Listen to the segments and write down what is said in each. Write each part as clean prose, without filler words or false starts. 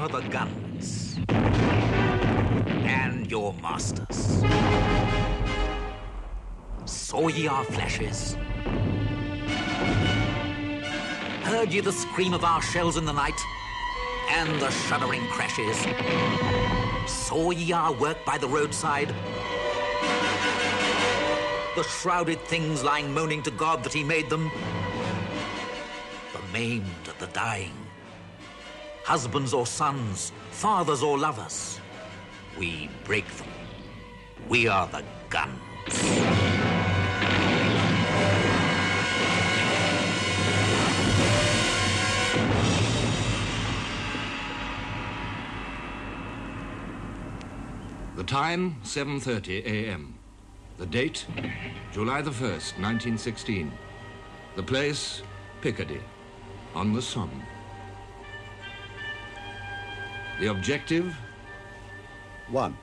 are the guns and your masters. Saw ye our flashes? Heard ye the scream of our shells in the night and the shuddering crashes? Saw ye our work by the roadside? The shrouded things lying moaning to God that he made them? The maimed, the dying, husbands or sons, fathers or lovers, we break them. We are the guns. The time, 7:30 a.m. The date, July the 1st, 1916. The place, Picardy, on the Somme. The objective? 1.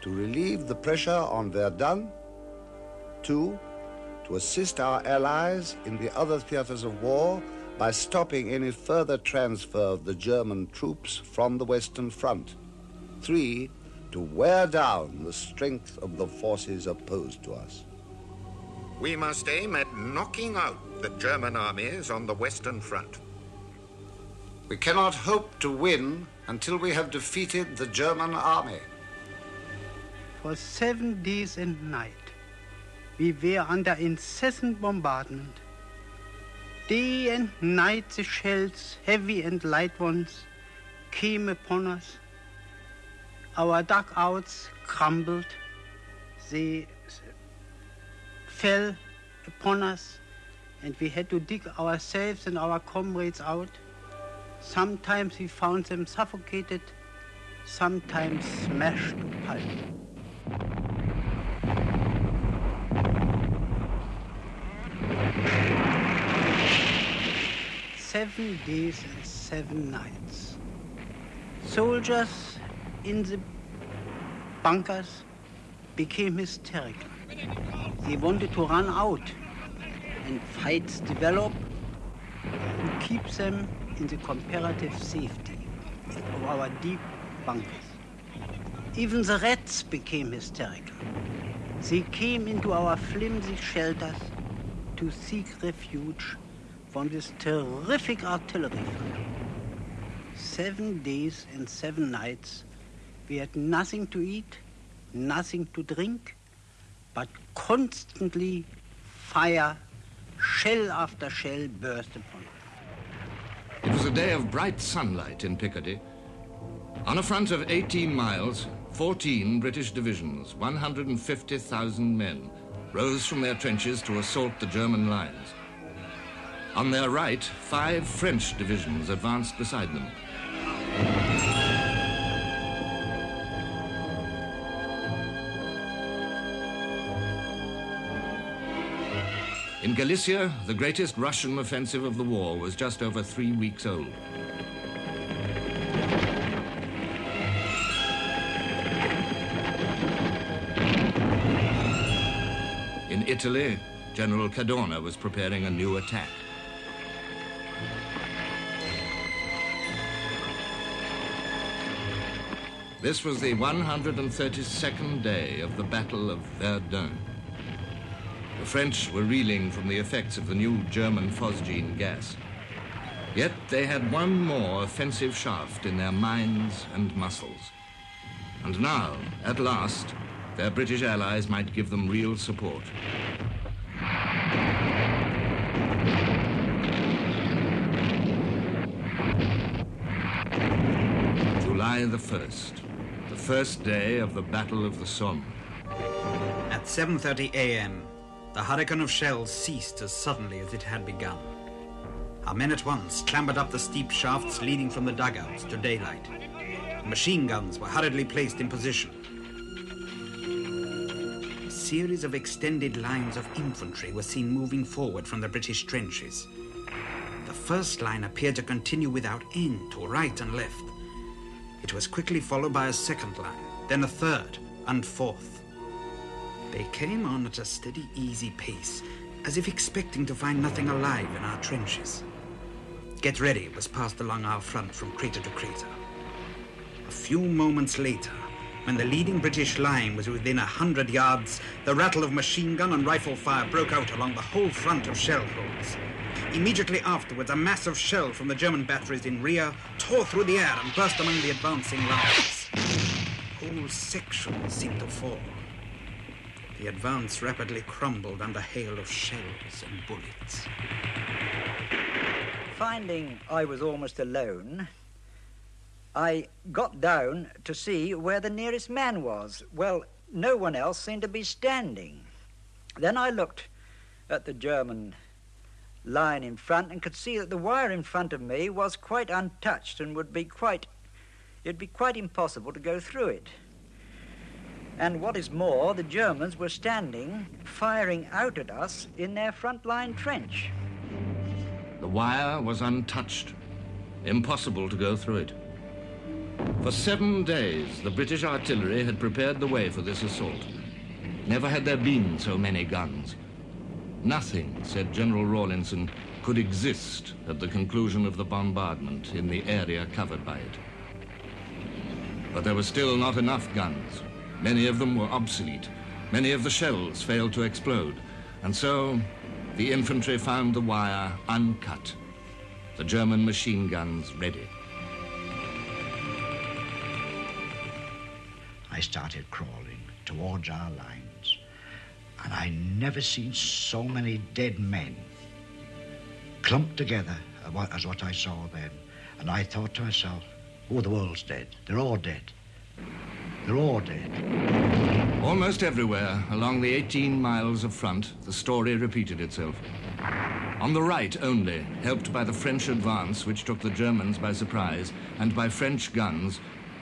To relieve the pressure on Verdun. 2. To assist our allies in the other theaters of war by stopping any further transfer of the German troops from the Western Front. 3. To wear down the strength of the forces opposed to us. We must aim at knocking out the German armies on the Western Front. We cannot hope to win until we have defeated the German army. For 7 days and nights, we were under incessant bombardment. Day and night the shells, heavy and light ones, came upon us. Our dugouts crumbled. They fell upon us, and we had to dig ourselves and our comrades out. Sometimes we found them suffocated, sometimes smashed to pulp. 7 days and 7 nights. Soldiers in the bunkers became hysterical. They wanted to run out, and fights developed to keep them in the comparative safety of our deep bunkers. Even the rats became hysterical. They came into our flimsy shelters to seek refuge from this terrific artillery fire. 7 days and 7 nights, we had nothing to eat, nothing to drink, but constantly fire, shell after shell burst upon us. It was a day of bright sunlight in Picardy. On a front of 18 miles, 14 British divisions, 150,000 men, rose from their trenches to assault the German lines. On their right, 5 French divisions advanced beside them. In Galicia, the greatest Russian offensive of the war was just over 3 weeks old. In Italy, General Cadorna was preparing a new attack. This was the 132nd day of the Battle of Verdun. The French were reeling from the effects of the new German phosgene gas. Yet they had one more offensive shaft in their minds and muscles. And now, at last, their British allies might give them real support. July the 1st, the first day of the Battle of the Somme. At 7:30 a.m., the hurricane of shells ceased as suddenly as it had begun. Our men at once clambered up the steep shafts leading from the dugouts to daylight. Machine guns were hurriedly placed in position. A series of extended lines of infantry were seen moving forward from the British trenches. The first line appeared to continue without end to right and left. It was quickly followed by a second line, then a third and fourth. They came on at a steady, easy pace, as if expecting to find nothing alive in our trenches. Get ready was passed along our front from crater to crater. A few moments later, when the leading British line was within 100 yards, the rattle of machine gun and rifle fire broke out along the whole front of shell holes. Immediately afterwards, a mass of shell from the German batteries in rear tore through the air and burst among the advancing lines. Whole sections seemed to fall. The advance rapidly crumbled under hail of shells and bullets. Finding I was almost alone, I got down to see where the nearest man was. Well, no one else seemed to be standing. Then I looked at the German line in front and could see that the wire in front of me was quite untouched and it'd be quite impossible to go through it. And what is more, the Germans were standing, firing out at us in their front line trench. The wire was untouched. Impossible to go through it. For 7 days, the British artillery had prepared the way for this assault. Never had there been so many guns. Nothing, said General Rawlinson, could exist at the conclusion of the bombardment in the area covered by it. But there were still not enough guns. Many of them were obsolete. Many of the shells failed to explode. And so the infantry found the wire uncut, the German machine guns ready. I started crawling towards our lines, and I never seen so many dead men clumped together as what I saw then. And I thought to myself, oh, the world's dead. They're all dead. They're all dead. Almost everywhere along the 18 miles of front, the story repeated itself. On the right only, helped by the French advance, which took the Germans by surprise, and by French guns,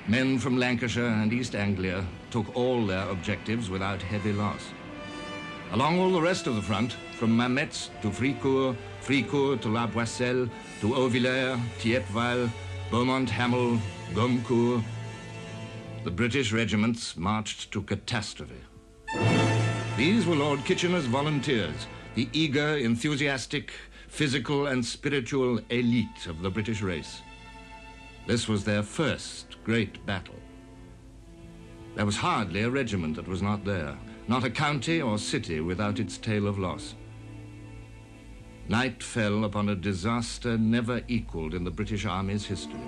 men from Lancashire and East Anglia took all their objectives without heavy loss. Along all the rest of the front, from Mametz to Fricourt, Fricourt to La Boisselle, to Auvillers, Thiepval, Beaumont-Hamel, Gommecourt, the British regiments marched to catastrophe. These were Lord Kitchener's volunteers, the eager, enthusiastic, physical and spiritual elite of the British race. This was their first great battle. There was hardly a regiment that was not there, not a county or city without its tale of loss. Night fell upon a disaster never equaled in the British Army's history.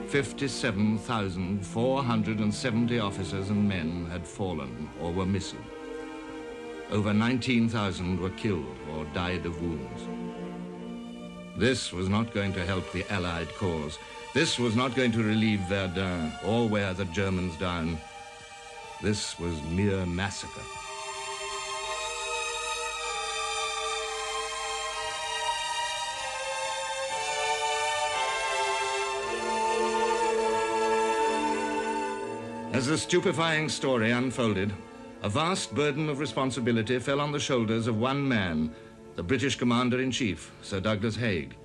57,470 officers and men had fallen or were missing. Over 19,000 were killed or died of wounds. This was not going to help the Allied cause. This was not going to relieve Verdun or wear the Germans down. This was mere massacre. As the stupefying story unfolded, a vast burden of responsibility fell on the shoulders of one man, the British Commander-in-Chief, Sir Douglas Haig.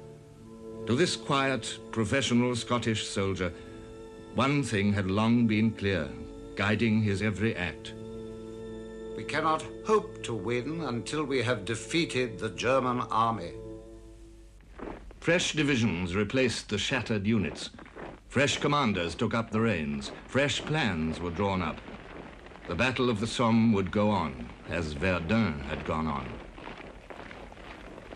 To this quiet, professional Scottish soldier, one thing had long been clear, guiding his every act. We cannot hope to win until we have defeated the German army. Fresh divisions replaced the shattered units. Fresh commanders took up the reins. Fresh plans were drawn up. The Battle of the Somme would go on, as Verdun had gone on.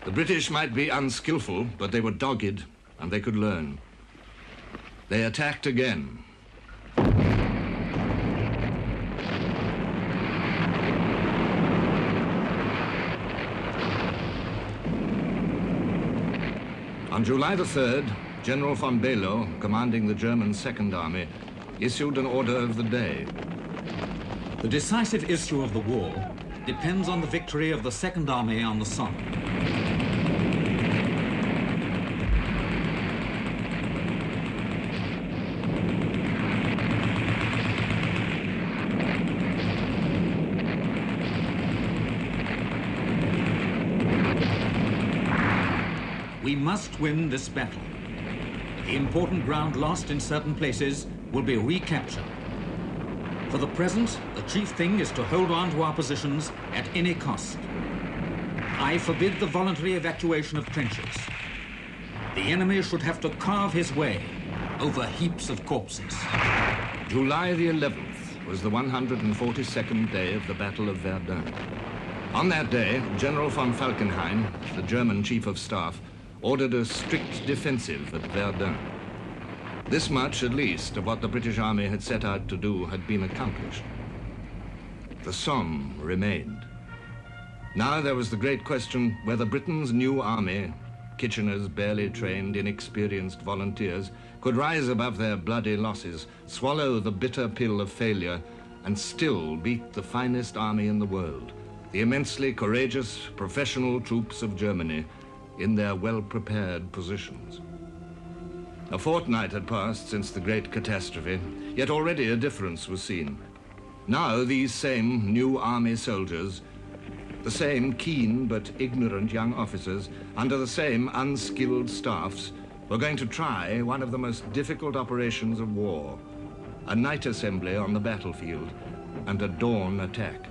The British might be unskillful, but they were dogged, and they could learn. They attacked again. On July the 3rd, General von Below, commanding the German Second Army, issued an order of the day. The decisive issue of the war depends on the victory of the Second Army on the Somme. We must win this battle. The important ground lost in certain places will be recaptured. For the present, the chief thing is to hold on to our positions at any cost. I forbid the voluntary evacuation of trenches. The enemy should have to carve his way over heaps of corpses. July the 11th was the 142nd day of the Battle of Verdun. On that day, General von Falkenhayn, the German Chief of Staff, ordered a strict defensive at Verdun. This much, at least, of what the British Army had set out to do had been accomplished. The Somme remained. Now there was the great question whether Britain's new army, Kitchener's barely trained, inexperienced volunteers, could rise above their bloody losses, swallow the bitter pill of failure, and still beat the finest army in the world, the immensely courageous, professional troops of Germany, in their well-prepared positions. A fortnight had passed since the great catastrophe, yet already a difference was seen. Now these same new army soldiers, the same keen but ignorant young officers, under the same unskilled staffs, were going to try one of the most difficult operations of war, a night assembly on the battlefield and a dawn attack.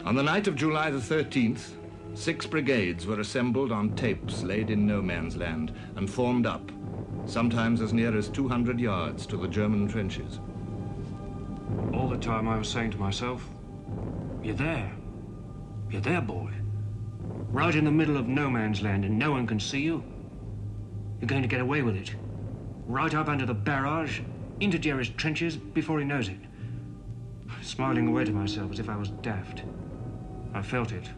On the night of July the 13th, 6 brigades were assembled on tapes laid in no man's land and formed up, sometimes as near as 200 yards to the German trenches. All the time I was saying to myself, you're there, boy. Right in the middle of no man's land and no one can see you. You're going to get away with it. Right up under the barrage, into Jerry's trenches before he knows it. Smiling away to myself as if I was daft. I felt it.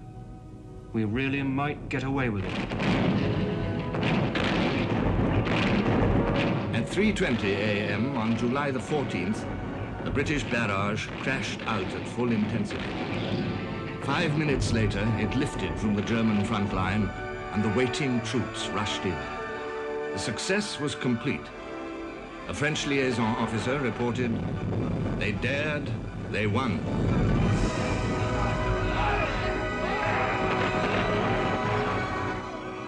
We really might get away with it. At 3:20 a.m. on July the 14th, the British barrage crashed out at full intensity. 5 minutes later, it lifted from the German front line, and the waiting troops rushed in. The success was complete. A French liaison officer reported, "They dared, they won."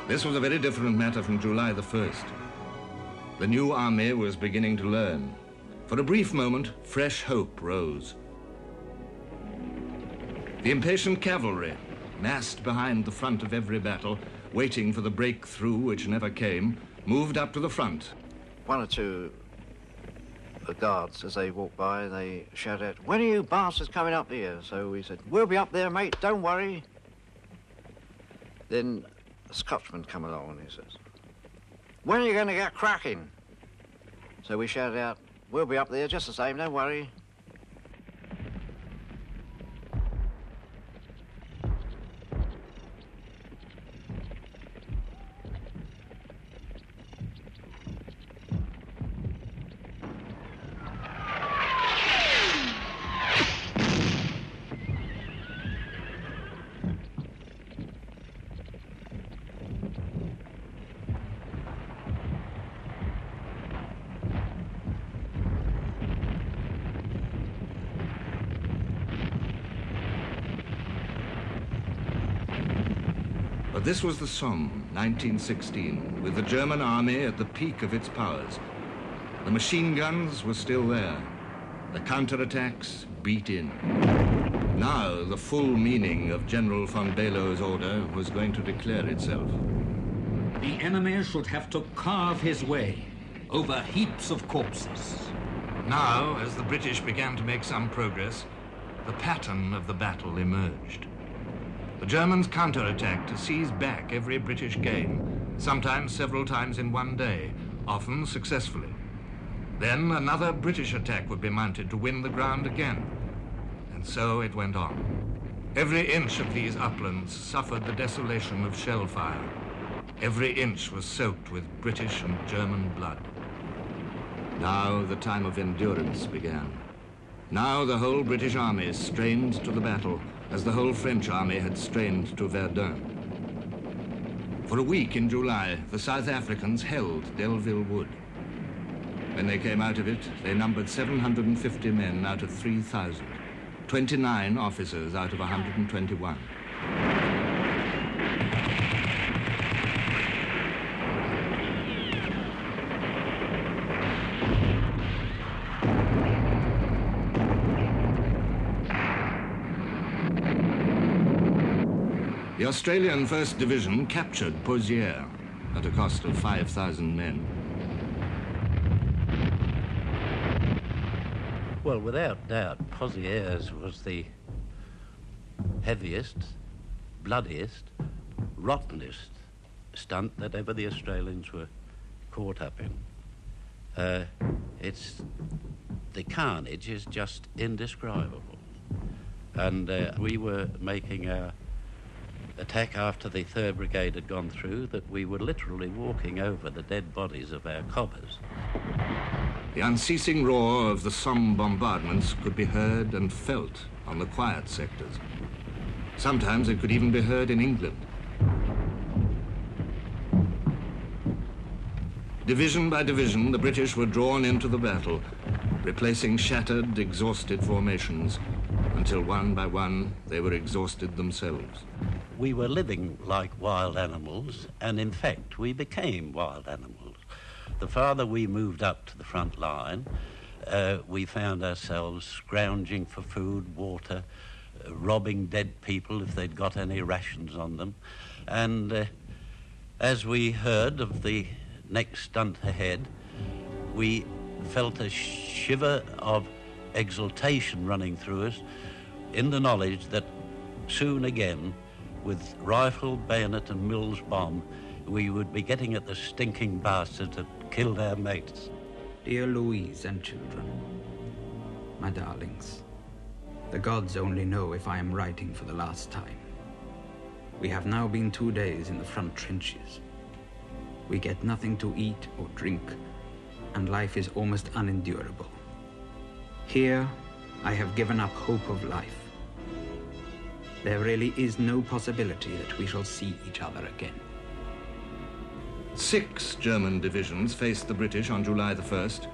This was a very different matter from July the 1st. The new army was beginning to learn. For a brief moment, fresh hope rose. The impatient cavalry, massed behind the front of every battle, waiting for the breakthrough which never came, moved up to the front. One or two guards, as they walked by, they shouted out, "When are you bastards coming up here?" So we said, "We'll be up there, mate, don't worry." Then a Scotchman come along and he says, "When are you going to get cracking?" So we shouted out, "We'll be up there just the same, don't worry." But this was the Somme, 1916, with the German army at the peak of its powers. The machine guns were still there. The counterattacks beat in. Now the full meaning of General von Below's order was going to declare itself. The enemy should have to carve his way over heaps of corpses. Now, as the British began to make some progress, the pattern of the battle emerged. The Germans counterattacked to seize back every British gain, sometimes several times in one day, often successfully. Then another British attack would be mounted to win the ground again. And so it went on. Every inch of these uplands suffered the desolation of shell fire. Every inch was soaked with British and German blood. Now the time of endurance began. Now the whole British army strained to the battle, as the whole French army had strained to Verdun. For a week in July, the South Africans held Delville Wood. When they came out of it, they numbered 750 men out of 3,000, 29 officers out of 121. The Australian 1st Division captured Pozières at a cost of 5,000 men. Well, without doubt, Pozieres was the heaviest, bloodiest, rottenest stunt that ever the Australians were caught up in. The carnage is just indescribable. And we were making our attack after the 3rd Brigade had gone through, that we were literally walking over the dead bodies of our cobbers. The unceasing roar of the Somme bombardments could be heard and felt on the quiet sectors. Sometimes it could even be heard in England. Division by division, the British were drawn into the battle, replacing shattered, exhausted formations, until one by one they were exhausted themselves. We were living like wild animals, and in fact we became wild animals. The farther we moved up to the front line, we found ourselves scrounging for food, water, robbing dead people if they'd got any rations on them. And as we heard of the next stunt ahead, we felt a shiver of exultation running through us in the knowledge that soon again, with rifle, bayonet and Mills bomb, we would be getting at the stinking bastards that killed our mates. Dear Louise and children, my darlings, the gods only know if I am writing for the last time. We have now been 2 days in the front trenches. We get nothing to eat or drink, and life is almost unendurable. Here, I have given up hope of life. There really is no possibility that we shall see each other again. 6 German divisions faced the British on July the 1st.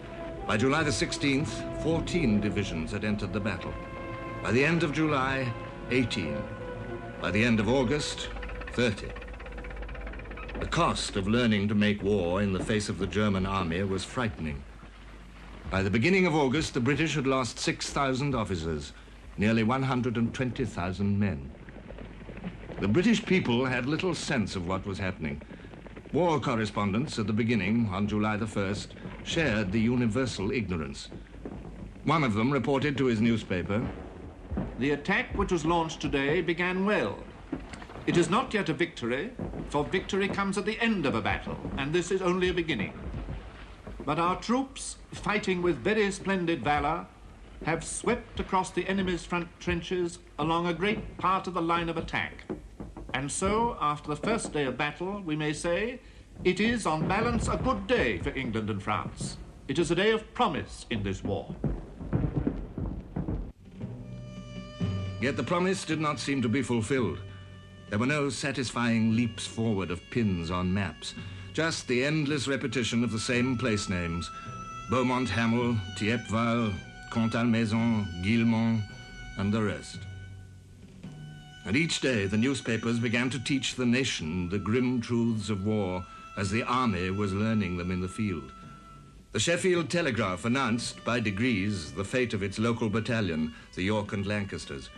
By July the 16th, 14 divisions had entered the battle. By the end of July, 18. By the end of August, 30. The cost of learning to make war in the face of the German army was frightening. By the beginning of August, the British had lost 6,000 officers, nearly 120,000 men. The British people had little sense of what was happening. War correspondents at the beginning, on July the 1st, shared the universal ignorance. One of them reported to his newspaper, "The attack which was launched today began well. It is not yet a victory, for victory comes at the end of a battle, and this is only a beginning. But our troops, fighting with very splendid valor, have swept across the enemy's front trenches along a great part of the line of attack. And so, after the first day of battle, we may say, it is, on balance, a good day for England and France. It is a day of promise in this war." Yet the promise did not seem to be fulfilled. There were no satisfying leaps forward of pins on maps, just the endless repetition of the same place names: Beaumont-Hamel, Thiepval, Contalmaison, Guillemont, and the rest. And each day the newspapers began to teach the nation the grim truths of war as the army was learning them in the field. The Sheffield Telegraph announced by degrees the fate of its local battalion, the York and Lancasters.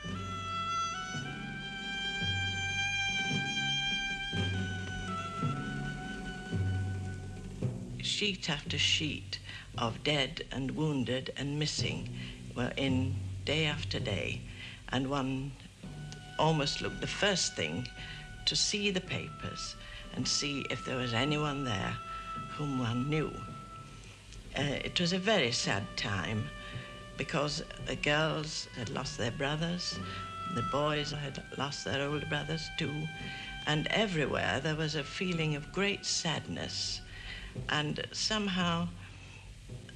Sheet after sheet of dead and wounded and missing were in day after day, and one almost looked the first thing to see the papers and see if there was anyone there whom one knew. It was a very sad time because the girls had lost their brothers, the boys had lost their older brothers too, and everywhere there was a feeling of great sadness. And somehow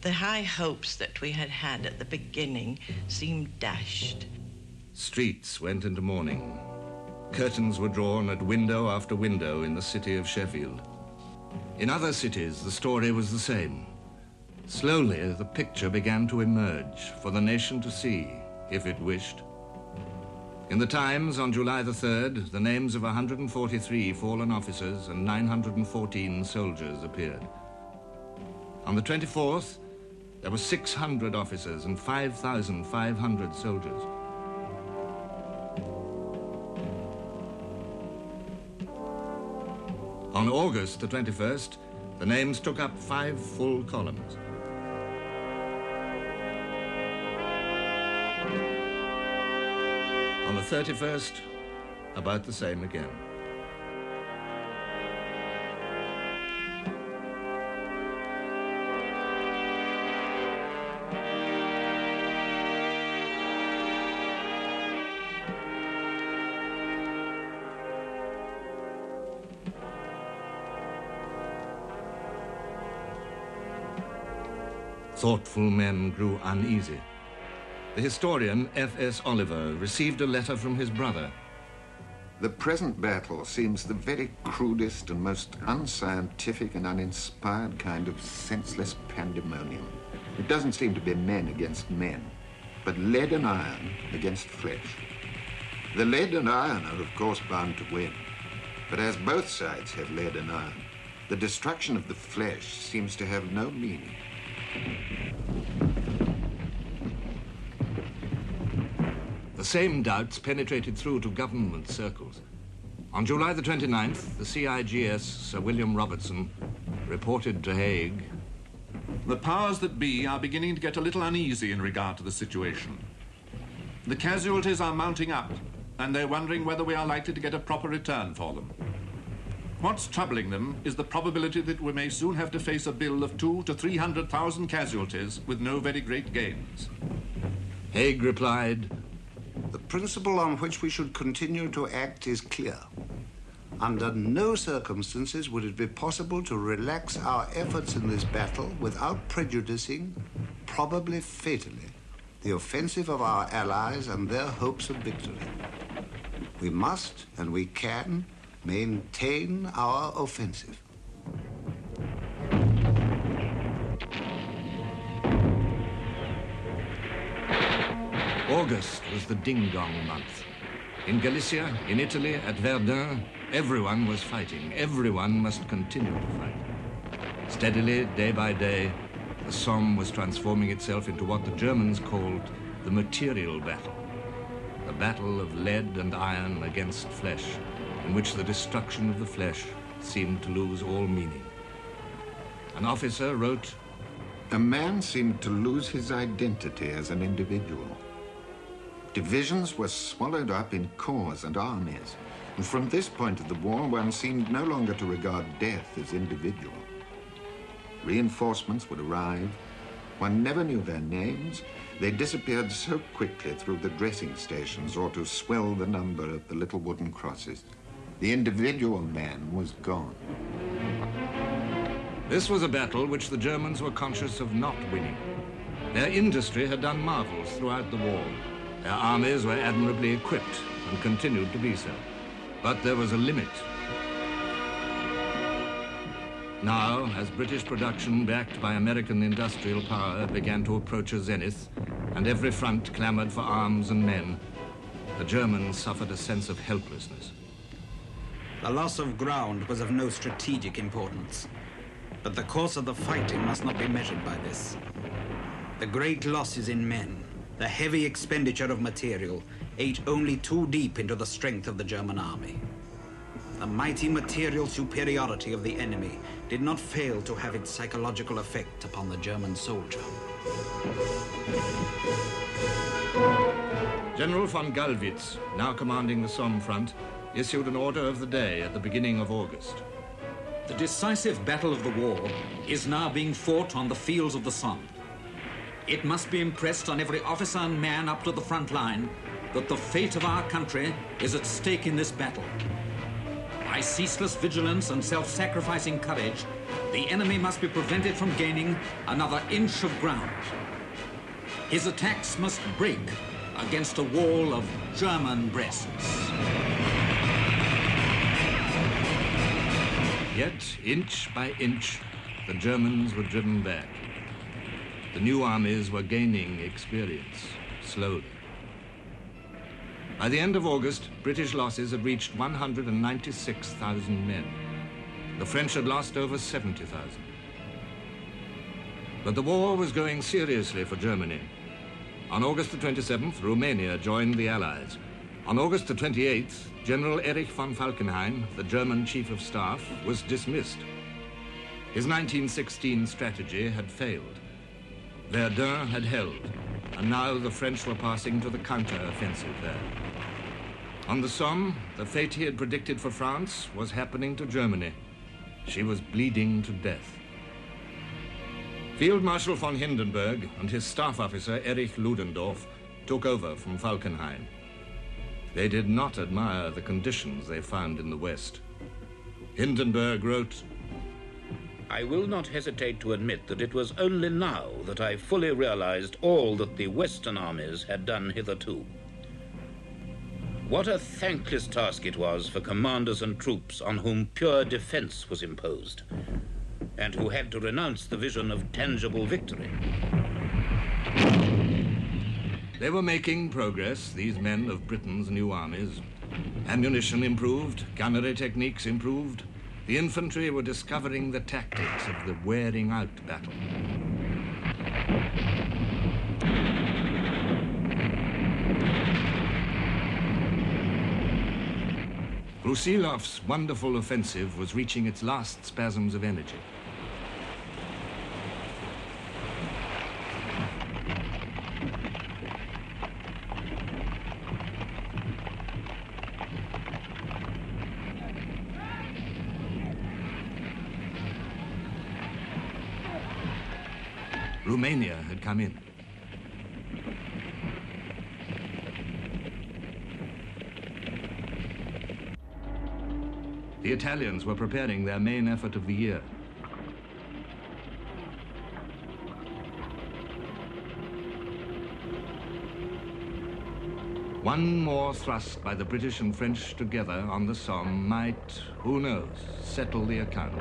the high hopes that we had had at the beginning seemed dashed. Streets went into mourning. Curtains were drawn at window after window in the city of Sheffield. In other cities, the story was the same. Slowly, the picture began to emerge for the nation to see, if it wished. In the Times, on July the 3rd, the names of 143 fallen officers and 914 soldiers appeared. On the 24th, there were 600 officers and 5,500 soldiers. On August the 21st, the names took up 5 full columns. 31st, about the same again. Thoughtful men grew uneasy. The historian F.S. Oliver received a letter from his brother. The present battle seems the very crudest and most unscientific and uninspired kind of senseless pandemonium. It doesn't seem to be men against men, but lead and iron against flesh. The lead and iron are, of course, bound to win. But as both sides have lead and iron, the destruction of the flesh seems to have no meaning. The same doubts penetrated through to government circles. On July the 29th, the CIGS, Sir William Robertson, reported to Hague, "The powers that be are beginning to get a little uneasy in regard to the situation. The casualties are mounting up, and they're wondering whether we are likely to get a proper return for them. What's troubling them is the probability that we may soon have to face a bill of 200,000 to 300,000 casualties with no very great gains." Hague replied, "The principle on which we should continue to act is clear. Under no circumstances would it be possible to relax our efforts in this battle without prejudicing, probably fatally, the offensive of our allies and their hopes of victory. We must, and we can, maintain our offensive." August was the ding-dong month. In Galicia, in Italy, at Verdun, everyone was fighting. Everyone must continue to fight. Steadily, day by day, the Somme was transforming itself into what the Germans called the material battle. The battle of lead and iron against flesh, in which the destruction of the flesh seemed to lose all meaning. An officer wrote, "A man seemed to lose his identity as an individual. Divisions were swallowed up in corps and armies, and from this point of the war, one seemed no longer to regard death as individual. Reinforcements would arrive. One never knew their names. They disappeared so quickly through the dressing stations or to swell the number of the little wooden crosses. The individual man was gone." This was a battle which the Germans were conscious of not winning. Their industry had done marvels throughout the war. Their armies were admirably equipped and continued to be so. But there was a limit. Now, as British production backed by American industrial power began to approach a zenith, and every front clamored for arms and men, the Germans suffered a sense of helplessness. The loss of ground was of no strategic importance, but the course of the fighting must not be measured by this. The great losses in men, the heavy expenditure of material, ate only too deep into the strength of the German army. The mighty material superiority of the enemy did not fail to have its psychological effect upon the German soldier. General von Gallwitz, now commanding the Somme front, issued an order of the day at the beginning of August. The decisive battle of the war is now being fought on the fields of the Somme. It must be impressed on every officer and man up to the front line that the fate of our country is at stake in this battle. By ceaseless vigilance and self-sacrificing courage, the enemy must be prevented from gaining another inch of ground. His attacks must break against a wall of German breasts. Yet, inch by inch, the Germans were driven back. The new armies were gaining experience, slowly. By the end of August, British losses had reached 196,000 men. The French had lost over 70,000. But the war was going seriously for Germany. On August the 27th, Romania joined the Allies. On August the 28th, General Erich von Falkenhayn, the German Chief of Staff, was dismissed. His 1916 strategy had failed. Verdun had held, and now the French were passing to the counter-offensive there. On the Somme, the fate he had predicted for France was happening to Germany. She was bleeding to death. Field Marshal von Hindenburg and his staff officer Erich Ludendorff took over from Falkenhayn. They did not admire the conditions they found in the West. Hindenburg wrote, I will not hesitate to admit that it was only now that I fully realized all that the Western armies had done hitherto. What a thankless task it was for commanders and troops on whom pure defense was imposed, and who had to renounce the vision of tangible victory. They were making progress, these men of Britain's new armies. Ammunition improved, gunnery techniques improved. The infantry were discovering the tactics of the wearing-out battle. Brusilov's wonderful offensive was reaching its last spasms of energy. Romania had come in. The Italians were preparing their main effort of the year. One more thrust by the British and French together on the Somme might, who knows, settle the account.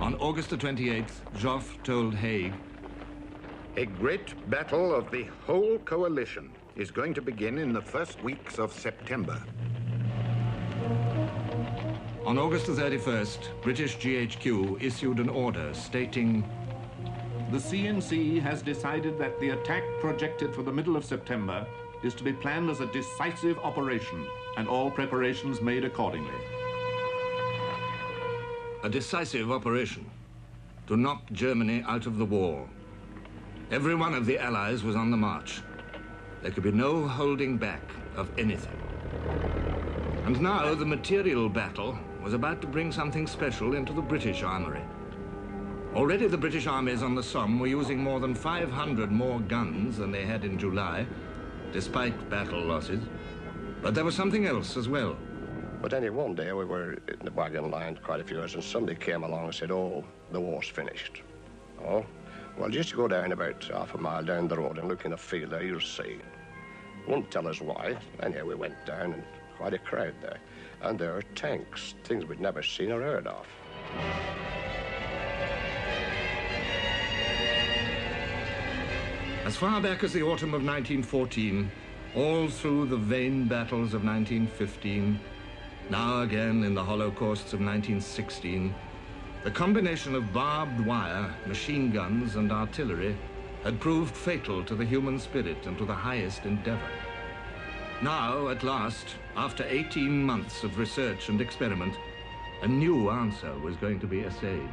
On August the 28th, Joffre told Haig, a great battle of the whole coalition is going to begin in the first weeks of September. On August the 31st, British GHQ issued an order stating, the CNC has decided that the attack projected for the middle of September is to be planned as a decisive operation, and all preparations made accordingly. A decisive operation to knock Germany out of the war. Every one of the Allies was on the march. There could be no holding back of anything. And now the material battle was about to bring something special into the British armory. Already the British armies on the Somme were using more than 500 more guns than they had in July, despite battle losses. But there was something else as well. But then one day we were in the wagon line, quite a few hours, and somebody came along and said, oh, the war's finished. Oh, well, just go down about half a mile down the road and look in the field there, you'll see. Won't tell us why. Anyhow, we went down, and quite a crowd there. And there are tanks, things we'd never seen or heard of. As far back as the autumn of 1914, all through the vain battles of 1915, now again in the holocausts of 1916, the combination of barbed wire, machine guns, and artillery had proved fatal to the human spirit and to the highest endeavor. Now, at last, after 18 months of research and experiment, a new answer was going to be essayed.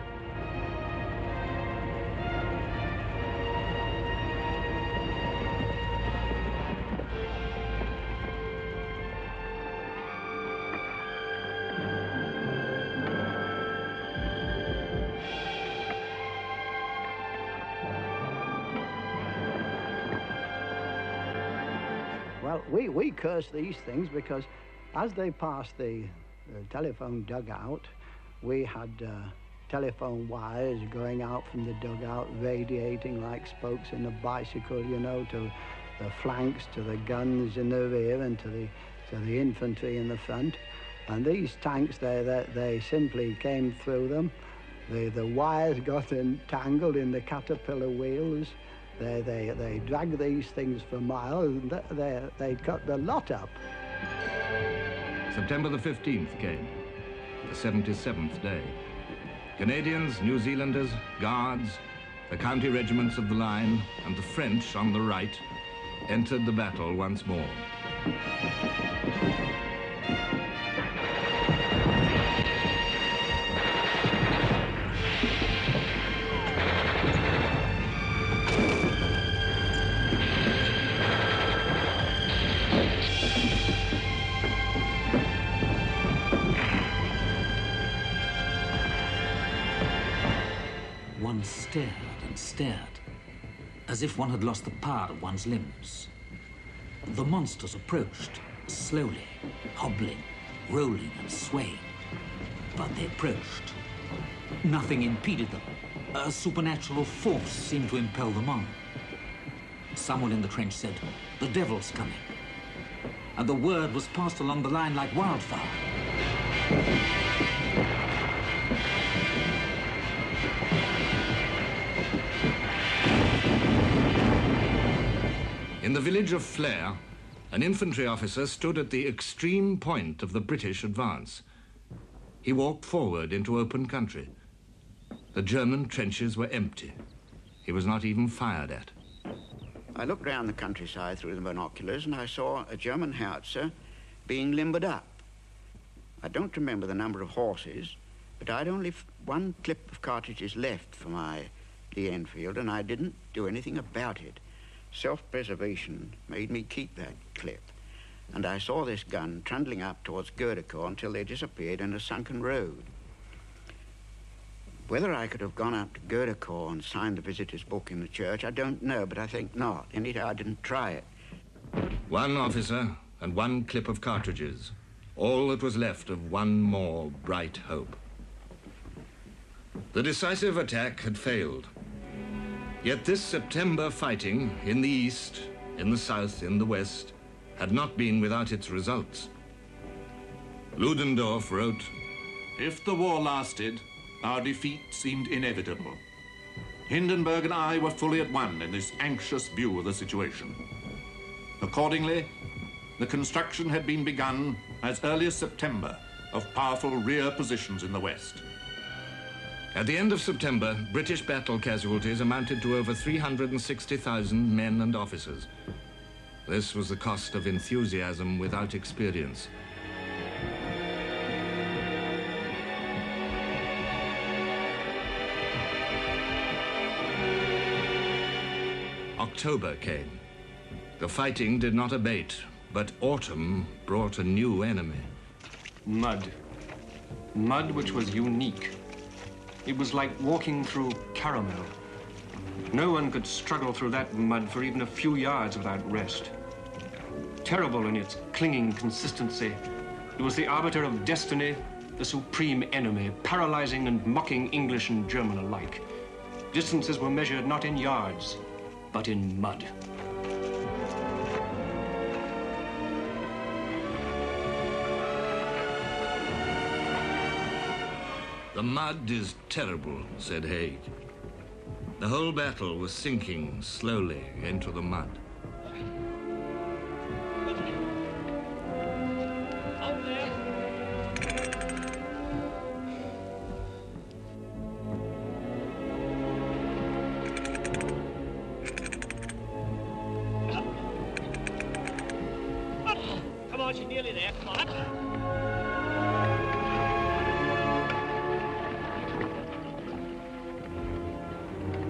Well, we curse these things because as they passed the telephone dugout, we had telephone wires going out from the dugout, radiating like spokes in a bicycle, you know, to the flanks, to the guns in the rear, and to the infantry in the front. And these tanks, they simply came through them. The wires got entangled in the caterpillar wheels. They dragged these things for miles, and they cut the lot up. September the 15th came, the 77th day. Canadians, New Zealanders, Guards, the county regiments of the line, and the French on the right entered the battle once more. stared and stared, as if one had lost the power of one's limbs. The monsters approached, slowly, hobbling, rolling and swaying. But they approached. Nothing impeded them. A supernatural force seemed to impel them on. Someone in the trench said, "The devil's coming." And the word was passed along the line like wildfire. In the village of Flers, an infantry officer stood at the extreme point of the British advance. He walked forward into open country. The German trenches were empty. He was not even fired at. I looked round the countryside through the binoculars and I saw a German howitzer being limbered up. I don't remember the number of horses, but I'd only one clip of cartridges left for my Lee Enfield and I didn't do anything about it. Self-preservation made me keep that clip. And I saw this gun trundling up towards Goudecourt until they disappeared in a sunken road. Whether I could have gone up to Goudecourt and signed the visitor's book in the church, I don't know, but I think not. Anyhow, I didn't try it. One officer and one clip of cartridges. All that was left of one more bright hope. The decisive attack had failed. Yet this September fighting in the east, in the south, in the west, had not been without its results. Ludendorff wrote, "If the war lasted, our defeat seemed inevitable. Hindenburg and I were fully at one in this anxious view of the situation. Accordingly, the construction had been begun as early as September of powerful rear positions in the west." At the end of September, British battle casualties amounted to over 360,000 men and officers. This was the cost of enthusiasm without experience. October came. The fighting did not abate, but autumn brought a new enemy. Mud. Mud which was unique. It was like walking through caramel. No one could struggle through that mud for even a few yards without rest. Terrible in its clinging consistency, it was the arbiter of destiny, the supreme enemy, paralyzing and mocking English and German alike. Distances were measured not in yards, but in mud. The mud is terrible, said Haig. The whole battle was sinking slowly into the mud. Come on, she's nearly there. Come on.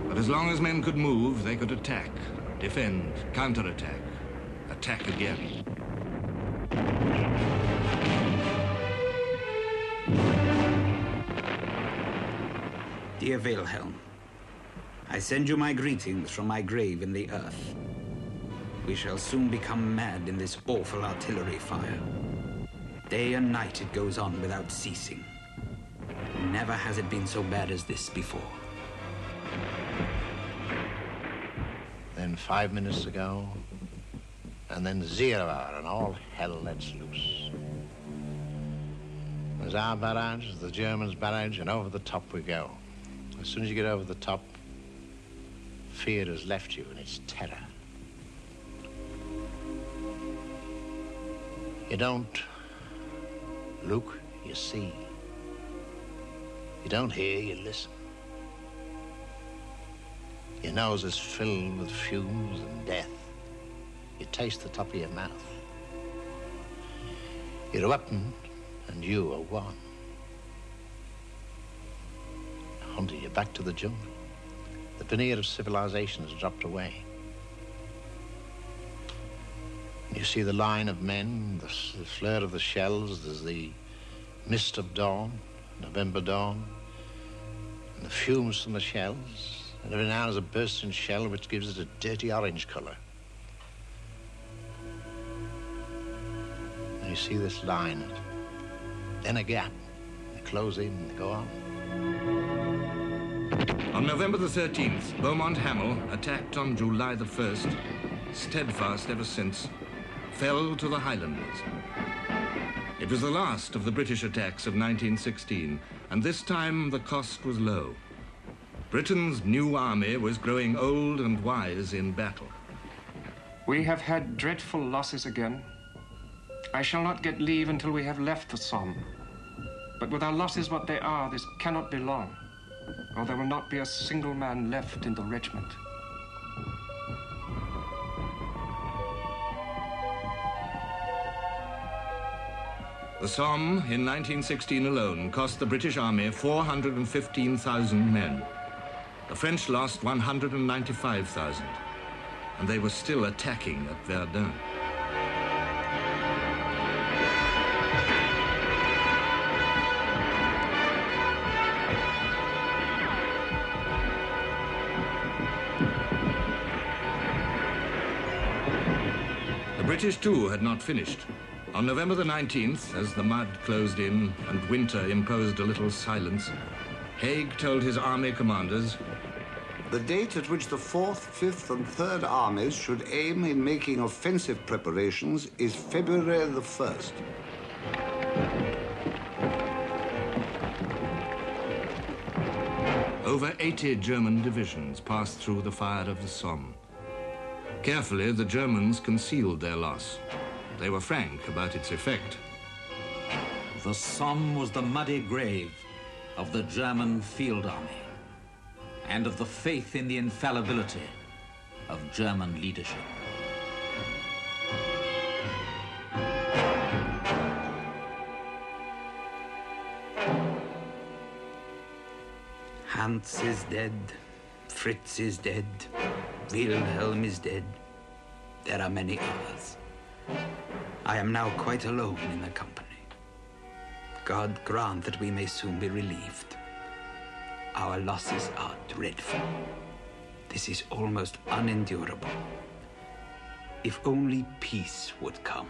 But as long as men could move, they could attack, defend, counterattack, attack again. Dear Wilhelm, I send you my greetings from my grave in the earth. We shall soon become mad in this awful artillery fire. Day and night it goes on without ceasing. Never has it been so bad as this before. Then 5 minutes to go, and then 0 hour, and all hell lets loose. There's our barrage, the Germans' barrage, and over the top we go. As soon as you get over the top, fear has left you, and it's terror. You don't look, you see. You don't hear, you listen. Your nose is filled with fumes and death. You taste the top of your mouth. You're a weapon, and you are one. Hunter, you're back to the jungle. The veneer of civilization has dropped away. You see the line of men, the flare of the shells, there's the mist of dawn, November dawn, and the fumes from the shells. And every now there's a bursting shell which gives it a dirty orange colour. And you see this line, then a gap. They close in and they go on. On November the 13th, Beaumont Hamel, attacked on July the 1st, steadfast ever since, fell to the Highlanders. It was the last of the British attacks of 1916, and this time the cost was low. Britain's new army was growing old and wise in battle. We have had dreadful losses again. I shall not get leave until we have left the Somme. But with our losses what they are, this cannot be long, or there will not be a single man left in the regiment. The Somme, in 1916 alone, cost the British Army 415,000 men. The French lost 195,000, and they were still attacking at Verdun. The British, too, had not finished. On November the 19th, as the mud closed in and winter imposed a little silence, Haig told his army commanders, "The date at which the 4th, 5th and 3rd armies should aim in making offensive preparations is February the 1st. Over 80 German divisions passed through the fire of the Somme. Carefully, the Germans concealed their loss. They were frank about its effect. The Somme was the muddy grave of the German field army and of the faith in the infallibility of German leadership. Hans is dead, Fritz is dead, Wilhelm is dead. There are many others. I am now quite alone in the company. God grant that we may soon be relieved. Our losses are dreadful. This is almost unendurable. If only peace would come.